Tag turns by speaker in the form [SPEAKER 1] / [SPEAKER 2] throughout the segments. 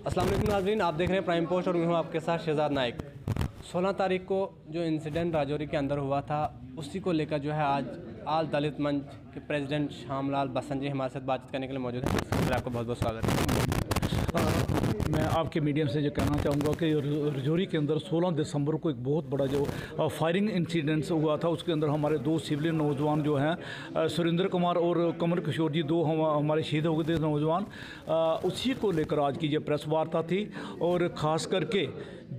[SPEAKER 1] अस्सलाम वालेकुम नाज़रीन, आप देख रहे हैं प्राइम पोस्ट और मैं हूं आपके साथ शहजाद नाइक। 16 तारीख को जो इंसिडेंट राजौरी के अंदर हुआ था, उसी को लेकर जो है आज आल दलित मंच के प्रेसिडेंट श्यामलाल बसंत जी हमारे साथ बातचीत करने के लिए मौजूद हैं। सर, आपका बहुत बहुत स्वागत है।
[SPEAKER 2] मैं आपके मीडियम से जो कहना चाहूँगा कि राजौरी के अंदर 16 दिसंबर को एक बहुत बड़ा जो फायरिंग इंसिडेंट्स हुआ था, उसके अंदर हमारे दो सिविलियन नौजवान जो हैं सुरेंद्र कुमार और कमर किशोर जी, दो हमारे शहीद हो गए थे नौजवान। उसी को लेकर आज की ये प्रेस वार्ता थी और ख़ास करके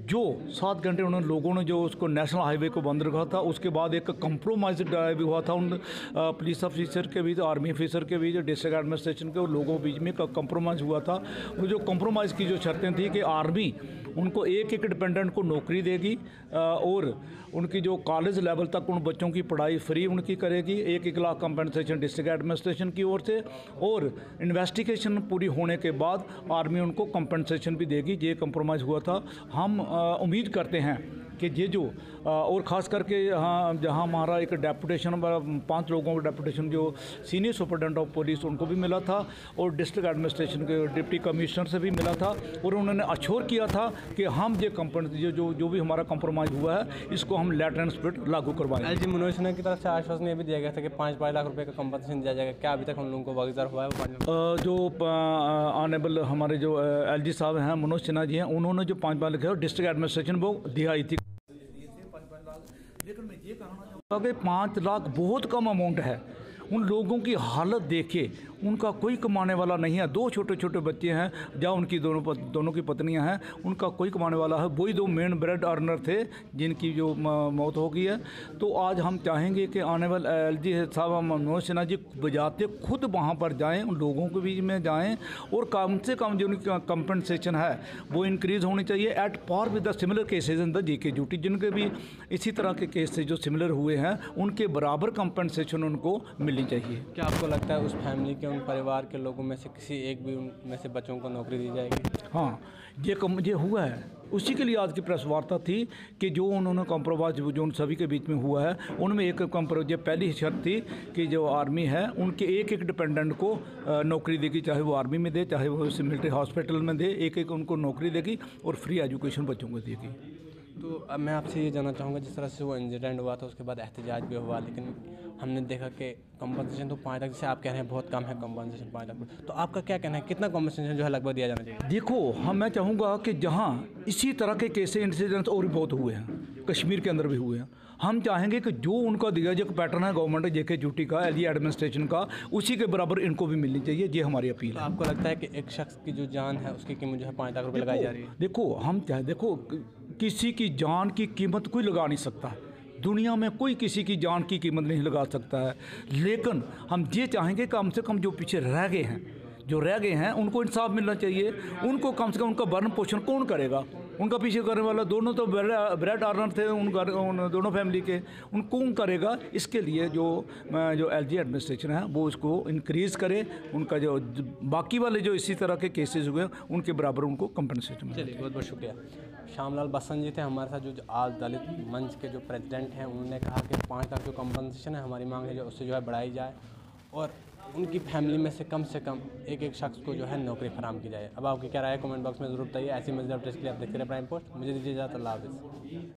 [SPEAKER 2] जो 7 घंटे उन्होंने लोगों ने जो उसको नेशनल हाईवे को बंद रखा था, उसके बाद एक कंप्रोमाइज ड्राइव हुआ था उन पुलिस ऑफिसर के बीच, आर्मी ऑफिसर के बीच, डिस्ट्रिक्ट एडमिनिस्ट्रेशन के और लोगों के बीच में कंप्रोमाइज़ हुआ था। वो जो कंप्रोमाइज़ की जो शर्तें थी कि आर्मी उनको एक डिपेंडेंट को नौकरी देगी और उनकी जो कॉलेज लेवल तक उन बच्चों की पढ़ाई फ्री उनकी करेगी, 1 लाख कंपनसेशन डिस्ट्रिक्ट एडमिनिस्ट्रेशन की ओर से, और इन्वेस्टिगेशन पूरी होने के बाद आर्मी उनको कंपनसेशन भी देगी। ये कंप्रोमाइज़ हुआ था। हम उम्मीद करते हैं कि ये जो और ख़ास करके जहाँ हमारा एक डेपुटेशन 5 लोगों का डेपुटेशन जो सीनियर सुपरिटेंडेंट ऑफ पुलिस उनको भी मिला था और डिस्ट्रिक्ट एडमिनिस्ट्रेशन के डिप्टी कमिश्नर से भी मिला था, और उन्होंने अश्योर किया था कि हम ये कंपनी जो भी हमारा कंप्रोमाइज़ हुआ है इसको हम लेटर एंड स्पिरिट लागू करवाएंगे।
[SPEAKER 1] एलजी मनोज सिन्हा की तरफ से आश्वासन ये भी दिया गया था कि 5 लाख रुपये का कंपनसेशन दिया जाएगा। क्या अभी तक हम लोगों को वागजार हुआ है?
[SPEAKER 2] जो ऑनरेबल हमारे जो एलजी साहब हैं मनोज सिन्हा जी हैं, उन्होंने जो 5 लाख डिस्ट्रिक्ट एडमिनिस्ट्रेशन वो दिहाई थी। लेकिन मैं ये कहना चाहूँगा कि 5 लाख बहुत कम अमाउंट है। उन लोगों की हालत देखे, उनका कोई कमाने वाला नहीं है। 2 छोटे छोटे बच्चे हैं, जहाँ उनकी दोनों की पत्नियां हैं, उनका कोई कमाने वाला है। वही 2 मेन ब्रेड अर्नर थे जिनकी जो मौत हो गई है। तो आज हम चाहेंगे कि आने वाले एलजी साहब मनोज सिन्हा जी बजाते खुद वहाँ पर जाएं, उन लोगों के बीच में जाएं, और कम से कम जो उनकी कंपनसेशन है वो इंक्रीज़ होनी चाहिए at par with the similar cases in the GK duty. जिनके भी इसी तरह के केस जो सिमिलर हुए हैं उनके बराबर कंपनसेशन उनको मिलनी चाहिए।
[SPEAKER 1] क्या आपको लगता है उस फैमिली के, उन परिवार के लोगों में से किसी एक भी उनमें से बच्चों को नौकरी दी जाएगी?
[SPEAKER 2] हाँ, ये हुआ है। उसी के लिए आज की प्रेस वार्ता थी कि जो उन्होंने कंप्रोमाइज़ जो उन सभी के बीच में हुआ है उनमें एक कंप्रोमाइज़ पहली शर्त थी कि जो आर्मी है उनके एक डिपेंडेंट को नौकरी देगी, चाहे वो आर्मी में दे चाहे वो मिलिट्री हॉस्पिटल में दे, एक उनको नौकरी देगी और फ्री एजुकेशन बच्चों को देगी।
[SPEAKER 1] तो अब मैं आपसे ये जानना चाहूँगा, जिस तरह से वो इंसिडेंट हुआ था उसके बाद एहतजाज भी हुआ, लेकिन हमने देखा कि कंपनसेशन तो 5 लाख, जैसे आप कह रहे हैं बहुत कम है कंपनसेशन 5 लाख, तो आपका क्या कहना है कितना कंपनसेशन जो है लगभग दिया जाना चाहिए?
[SPEAKER 2] देखो, मैं चाहूँगा कि जहाँ इसी तरह के केस इंसिडेंट्स और भी बहुत हुए हैं, कश्मीर के अंदर भी हुए हैं, हम चाहेंगे कि जो उनका दिया जो पैटर्न है गवर्नमेंट जेके ड्यूटी का, एलजी एडमिनिस्ट्रेशन का, उसी के बराबर इनको भी मिलनी चाहिए। ये हमारी अपील है।
[SPEAKER 1] तो आपको लगता है कि एक शख्स की जो जान है उसकी कीमत जो है 5 लाख रुपये लगाई जा रही है?
[SPEAKER 2] देखो, किसी की जान की कीमत कोई लगा नहीं सकता। दुनिया में कोई किसी की जान की कीमत नहीं लगा सकता है, लेकिन हम ये चाहेंगे कम से कम जो पीछे रह गए हैं उनको इंसाफ मिलना चाहिए। उनको कम से कम उनका भरण पोषण कौन करेगा? उनका पीछे करने वाला दोनों तो ब्रेड अर्नर थे उन दोनों फैमिली के, उन कौन करेगा? इसके लिए जो एलजी एडमिनिस्ट्रेशन है वो उसको इंक्रीज़ करे, उनका जो बाकी वाले जो इसी तरह के केसेस हुए उनके बराबर उनको कंपनसेशन।
[SPEAKER 1] चलिए, बहुत बहुत शुक्रिया। श्यामलाल बसंत जी थे हमारे साथ, जो आल दलित मंच के जो प्रेसिडेंट हैं। उन्होंने कहा कि 5 लाख जो कंपनसेशन है हमारी मांग है जो उससे जो है बढ़ाई जाए और उनकी फैमिली में से कम एक शख्स को जो है नौकरी फराहम की जाए। अब आपकी क्या राय है कमेंट बॉक्स में ज़रूर बताइए। ऐसी मज़ेदार अपडेट्स के लिए आप देखते रहे प्राइम पोस्ट। मुझे दीजिए इजाज़त। अल्लाह हाफ़िज़।